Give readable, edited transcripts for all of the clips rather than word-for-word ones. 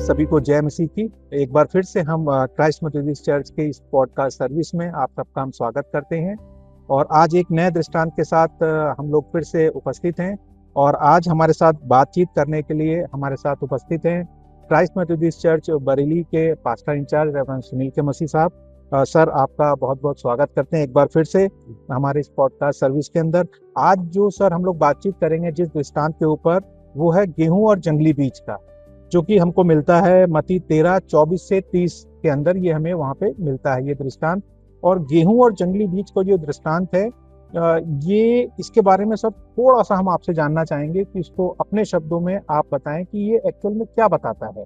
सभी को जय मसीह की। एक बार फिर से हम क्राइस्ट मेथोडिस्ट चर्च के इस पॉडकास्ट सर्विस में आप सबका हम स्वागत करते हैं। और आज एक नए दृष्टांत के साथ हम लोग फिर से उपस्थित हैं। और आज हमारे साथ बातचीत करने के लिए हमारे साथ उपस्थित हैं क्राइस्ट मेथोडिस्ट चर्च बरेली के पास्टर इंचार्ज रेवरेंड सुनील के मसीह साहब। सर, आपका बहुत बहुत स्वागत करते हैं एक बार फिर से हमारे इस पॉडकास्ट सर्विस के अंदर। आज जो सर हम लोग बातचीत करेंगे जिस दृष्टांत के ऊपर, वो है गेहूं और जंगली बीज का, जो कि हमको मिलता है मत्ती 13:24 से 30 के अंदर। ये हमें वहाँ पे मिलता है ये दृष्टांत। और गेहूं और जंगली बीज का जो दृष्टांत है, ये इसके बारे में सर थोड़ा सा हम आपसे जानना चाहेंगे कि इसको अपने शब्दों में आप बताएं कि ये एक्चुअल में क्या बताता है।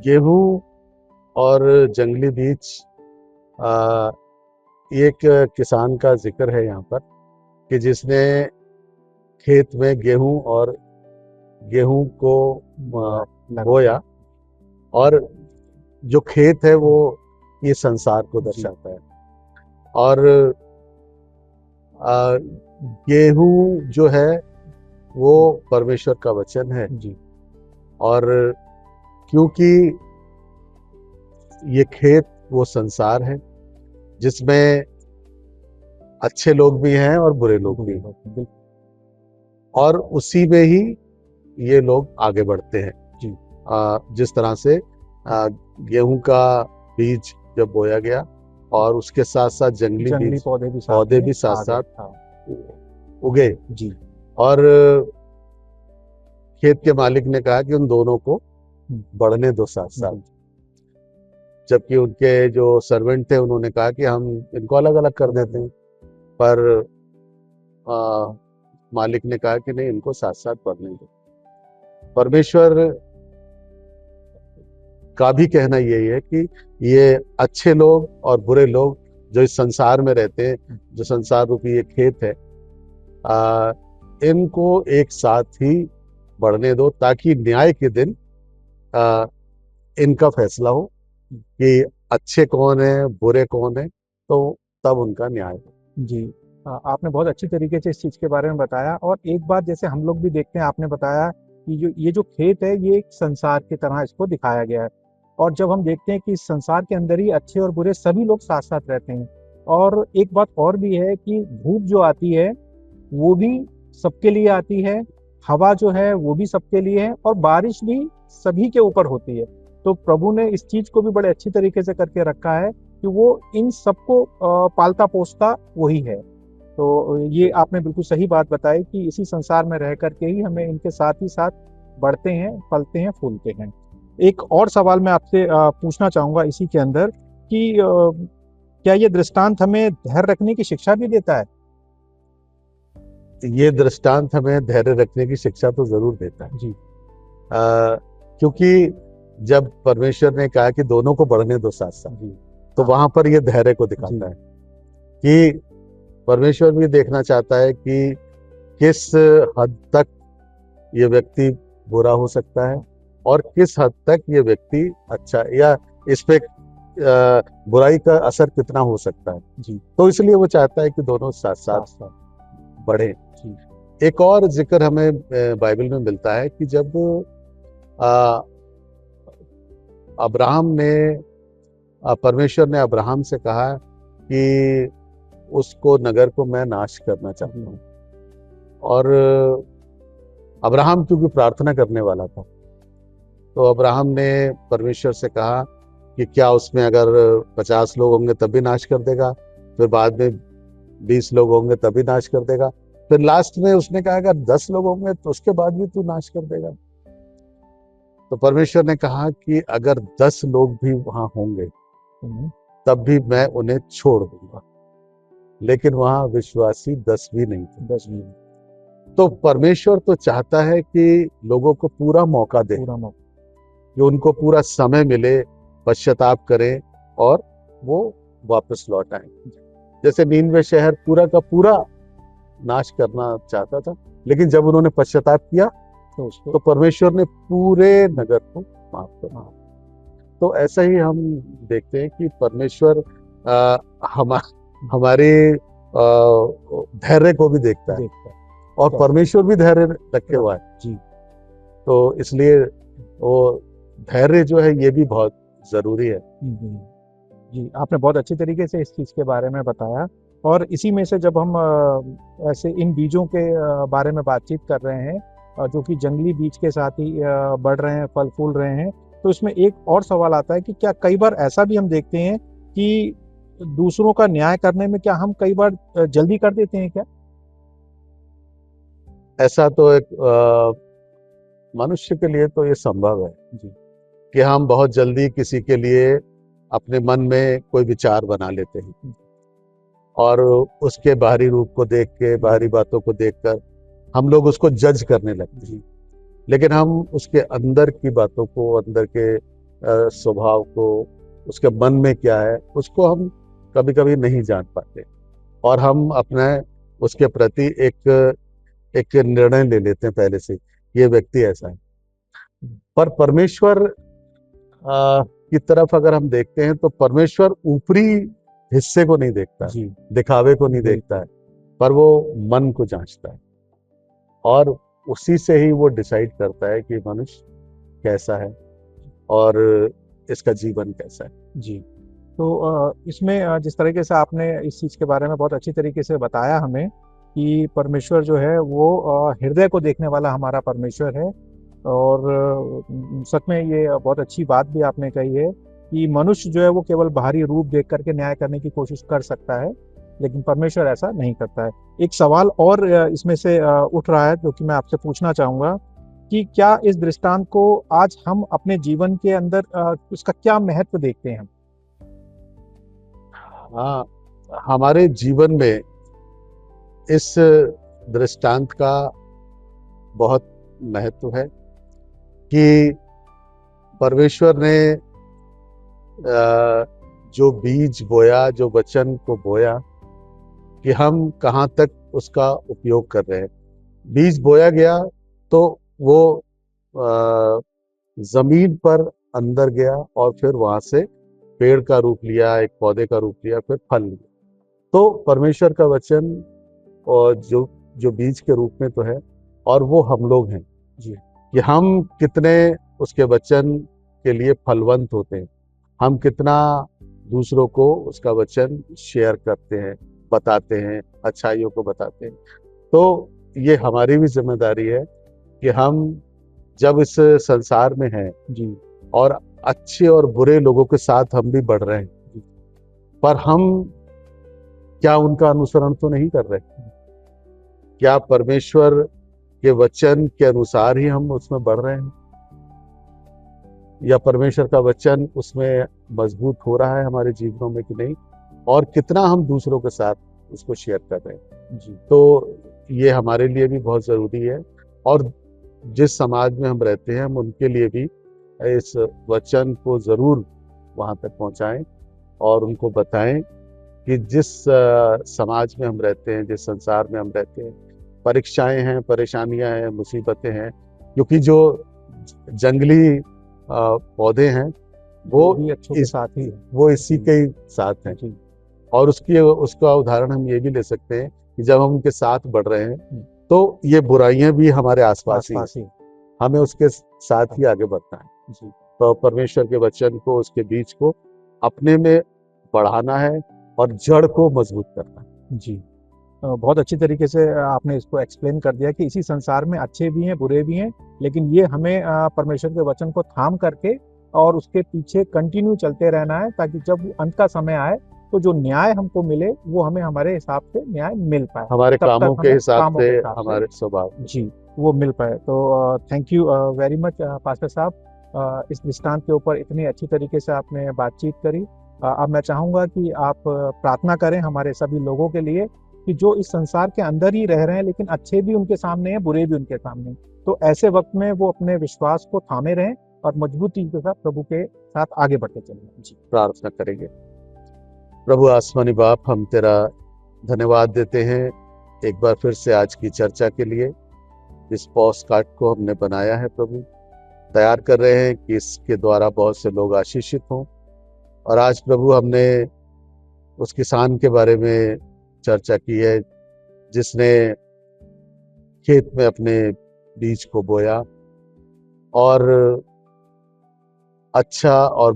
गेहूं और जंगली बीज एक किसान का जिक्र है यहाँ पर, कि जिसने खेत में गेहूं को बोया, और जो खेत है वो ये संसार को दर्शाता है। और गेहूं जो है वो परमेश्वर का वचन है जी। और क्योंकि ये खेत वो संसार है जिसमें अच्छे लोग भी हैं और बुरे लोग भी हैं, और उसी में ही ये लोग आगे बढ़ते हैं जी। जिस तरह से गेहूं का बीज जब बोया गया, और उसके साथ साथ जंगली पौधे भी साथ साथ उगे जी। और खेत के मालिक ने कहा कि उन दोनों को बढ़ने दो साथ साथ, जबकि उनके जो सर्वेंट थे उन्होंने कहा कि हम इनको अलग अलग कर देते हैं, पर मालिक ने कहा कि नहीं, इनको साथ साथ बढ़ने दो। परमेश्वर का भी कहना यही है कि ये अच्छे लोग और बुरे लोग जो इस संसार में रहते हैं, जो संसार रूपी ये खेत है, इनको एक साथ ही बढ़ने दो, ताकि न्याय के दिन इनका फैसला हो कि अच्छे कौन है, बुरे कौन है, तो तब उनका न्याय हो जी। आपने बहुत अच्छी तरीके से इस चीज के बारे में बताया। और एक बात जैसे हम लोग भी देखते हैं, आपने बताया कि ये जो खेत है ये एक संसार की तरह इसको दिखाया गया है। और जब हम देखते हैं कि इस संसार के अंदर ही अच्छे और बुरे सभी लोग साथ साथ रहते हैं। और एक बात और भी है कि धूप जो आती है वो भी सबके लिए आती है, हवा जो है वो भी सबके लिए है, और बारिश भी सभी के ऊपर होती है। तो प्रभु ने इस चीज को भी बड़े अच्छी तरीके से करके रखा है कि वो इन सबको पालता पोसता वही है। तो ये आपने बिल्कुल सही बात बताई कि इसी संसार में रह करके ही हमें इनके साथ ही साथ बढ़ते हैं, फलते हैं, फूलते हैं। एक और सवाल मैं आपसे पूछना चाहूंगा इसी के अंदर कि क्या ये दृष्टांत हमें धैर्य रखने की शिक्षा भी देता है? ये दृष्टांत हमें धैर्य रखने की शिक्षा तो जरूर देता है जी। क्योंकि जब परमेश्वर ने कहा कि दोनों को बढ़ने दो साथ साथ, तो वहां पर ये धैर्य को दिखाता है कि परमेश्वर भी देखना चाहता है कि किस हद तक ये व्यक्ति बुरा हो सकता है और किस हद तक ये व्यक्ति अच्छा, या इस पे बुराई का असर कितना हो सकता है जी। तो इसलिए वो चाहता है कि दोनों साथ साथ बढ़े। एक और जिक्र हमें बाइबल में मिलता है कि जब अब्राहम ने परमेश्वर ने अब्राहम से कहा कि उसको नगर को मैं नाश करना चाहता हूँ, और अब्राहम क्योंकि प्रार्थना करने वाला था, तो अब्राहम ने परमेश्वर से कहा कि क्या उसमें अगर 50 लोग होंगे तब भी नाश कर देगा, फिर बाद में 20 लोग होंगे तब भी नाश कर देगा, फिर लास्ट में उसने कहा अगर 10 लोग होंगे तो उसके बाद भी तू नाश कर देगा। तो परमेश्वर ने कहा कि अगर 10 लोग भी वहां होंगे तब भी मैं उन्हें छोड़ दूंगा, लेकिन वहां विश्वासी 10 भी नहीं थे। 10 भी नहीं। तो परमेश्वर तो चाहता है कि लोगों को पूरा मौका दे, कि उनको पूरा समय मिले, पश्चाताप करें और वो वापस लौट आए। जैसे नीनवे शहर पूरा का पूरा नाश करना चाहता था, लेकिन जब उन्होंने पश्चाताप किया तो परमेश्वर ने पूरे नगर को माफ कर दिया। तो ऐसा ही हम देखते हैं कि परमेश्वर हमारे धैर्य को भी देखता है, और परमेश्वर भी धैर्य रखे हुआ है जी। तो इसलिए वो धैर्य जो है ये भी बहुत जरूरी है। जी जी, आपने बहुत अच्छी तरीके से इस चीज़ के बारे में बताया। और इसी में से जब हम ऐसे इन बीजों के बारे में बातचीत कर रहे हैं, जो कि जंगली बीज के साथ ही बढ़ रहे हैं, फल फूल रहे हैं, तो इसमें एक और सवाल आता है कि क्या कई बार ऐसा भी हम देखते हैं कि दूसरों का न्याय करने में क्या हम कई बार जल्दी कर देते हैं क्या? ऐसा तो एक मनुष्य के लिए तो ये संभव है जी कि हम बहुत जल्दी किसी के लिए अपने मन में कोई विचार बना लेते हैं और उसके बाहरी रूप को देख के, बाहरी बातों को देखकर हम लोग उसको जज करने लगते हैं। लेकिन हम उसके अंदर की बातों को, अंदर के स्वभाव को, उसके मन में क्या है, उसको हम कभी कभी नहीं जान पाते और हम अपने उसके प्रति एक निर्णय ले लेते हैं पहले से, ये व्यक्ति ऐसा है। पर परमेश्वर की तरफ अगर हम देखते हैं तो परमेश्वर ऊपरी हिस्से को नहीं देखता है, जी दिखावे को नहीं देखता है, पर वो मन को जांचता है और उसी से ही वो डिसाइड करता है कि मनुष्य कैसा है और इसका जीवन कैसा है। जी। तो इसमें जिस तरीके से आपने इस चीज़ के बारे में बहुत अच्छी तरीके से बताया हमें कि परमेश्वर जो है वो हृदय को देखने वाला हमारा परमेश्वर है। और सच में ये बहुत अच्छी बात भी आपने कही है कि मनुष्य जो है वो केवल बाहरी रूप देख करके न्याय करने की कोशिश कर सकता है, लेकिन परमेश्वर ऐसा नहीं करता है। एक सवाल और इसमें से उठ रहा है जो कि मैं आपसे पूछना चाहूँगा कि क्या इस दृष्टांत को आज हम अपने जीवन के अंदर उसका क्या महत्व देखते हैं हम? हाँ, हमारे जीवन में इस दृष्टांत का बहुत महत्व है कि परमेश्वर ने जो बीज बोया, जो वचन को बोया, कि हम कहाँ तक उसका उपयोग कर रहे हैं। बीज बोया गया तो वो जमीन पर अंदर गया और फिर वहां से पेड़ का रूप लिया, एक पौधे का रूप लिया, फिर फल लिया। तो परमेश्वर का वचन और जो जो बीज के रूप में तो है, और वो हम लोग हैं जी कि हम कितने उसके वचन के लिए फलवंत होते हैं, हम कितना दूसरों को उसका वचन शेयर करते हैं, बताते हैं, अच्छाइयों को बताते हैं। तो ये हमारी भी जिम्मेदारी है कि हम जब इस संसार में हैं जी और अच्छे और बुरे लोगों के साथ हम भी बढ़ रहे हैं, पर हम क्या उनका अनुसरण तो नहीं कर रहे? क्या परमेश्वर के वचन के अनुसार ही हम उसमें बढ़ रहे हैं, या परमेश्वर का वचन उसमें मजबूत हो रहा है हमारे जीवनों में कि नहीं, और कितना हम दूसरों के साथ उसको शेयर कर रहे हैं? जी तो ये हमारे लिए भी बहुत जरूरी है और जिस समाज में हम रहते हैं हम उनके लिए भी इस वचन को जरूर वहां तक पहुंचाएं और उनको बताएं कि जिस समाज में हम रहते हैं, जिस संसार में हम रहते हैं, परीक्षाएं हैं, परेशानियां हैं, मुसीबतें हैं, क्योंकि जो जंगली पौधे हैं वो भी अच्छों के साथ ही है। वो इसी के ही साथ हैं। जी और उसका उदाहरण हम ये भी ले सकते हैं कि जब हम उनके साथ बढ़ रहे हैं तो ये बुराइयां भी हमारे आसपास ही हैं, हमें उसके साथ ही आगे बढ़ना है। जी तो परमेश्वर के वचन को, उसके बीज को अपने में बढ़ाना है और जड़ को मजबूत करना है। जी बहुत अच्छी तरीके से आपने इसको एक्सप्लेन कर दिया कि इसी संसार में अच्छे भी हैं, बुरे भी हैं, लेकिन ये हमें परमेश्वर के वचन को थाम करके और उसके पीछे कंटिन्यू चलते रहना है, ताकि जब अंत का समय आए तो जो न्याय हमको मिले वो हमें हमारे हिसाब से न्याय मिल पाए, हमारे तब तक कामों के हमें हिसाब कामों से, के हिसाब से हमारे स्वभाव जी वो मिल पाए। तो thank you very much pastor साहब, इस दृष्टांत के ऊपर इतनी अच्छी तरीके से आपने बातचीत करी। अब मैं चाहूँगा कि आप प्रार्थना करें हमारे सभी लोगों के लिए कि जो इस संसार के अंदर ही रह रहे हैं, लेकिन अच्छे भी उनके सामने हैं, बुरे भी उनके सामने हैं। तो ऐसे वक्त में वो अपने विश्वास को थामे रहें और मजबूती के साथ प्रभु के साथ आगे बढ़ते चलें। जी प्रार्थना करेंगे। प्रभु आसमानी बाप, हम तेरा धन्यवाद देते हैं एक बार फिर से आज की चर्चा के लिए। इस पॉडकास्ट को हमने बनाया है प्रभु, तैयार कर रहे हैं कि इसके द्वारा बहुत से लोग आशीषित हों। और आज प्रभु हमने उस किसान के बारे में चर्चा की है जिसने खेत में अपने बीज को बोया और अच्छा और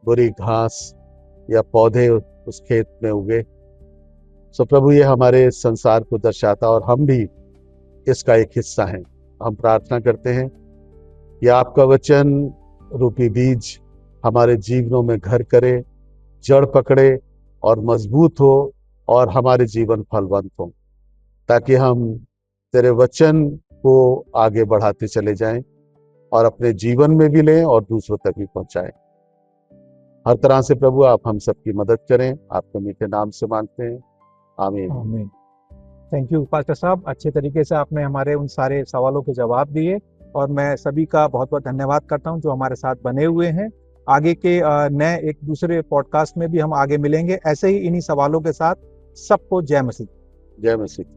बुरी घास या पौधे उस खेत में उगे। सो प्रभु ये हमारे संसार को दर्शाता और हम भी इसका एक हिस्सा हैं। हम प्रार्थना करते हैं कि आपका वचन रूपी बीज हमारे जीवनों में घर करे, जड़ पकड़े और मजबूत हो और हमारे जीवन फलवंत हो, ताकि हम तेरे वचन को आगे बढ़ाते चले जाएं और अपने जीवन में भी लें और दूसरों तक भी पहुंचाएं। हर तरह से प्रभु आप हम सबकी मदद करें, आपके मीठे नाम से मांगते हैं, आमीन। आमीन। थैंक यू पास्टर साहब, अच्छे तरीके से आपने हमारे उन सारे सवालों के जवाब दिए और मैं सभी का बहुत बहुत धन्यवाद करता हूं जो हमारे साथ बने हुए हैं। आगे के नए एक दूसरे पॉडकास्ट में भी हम आगे मिलेंगे ऐसे ही इन्हीं सवालों के साथ। सबको जय मसीह। जय मसीह।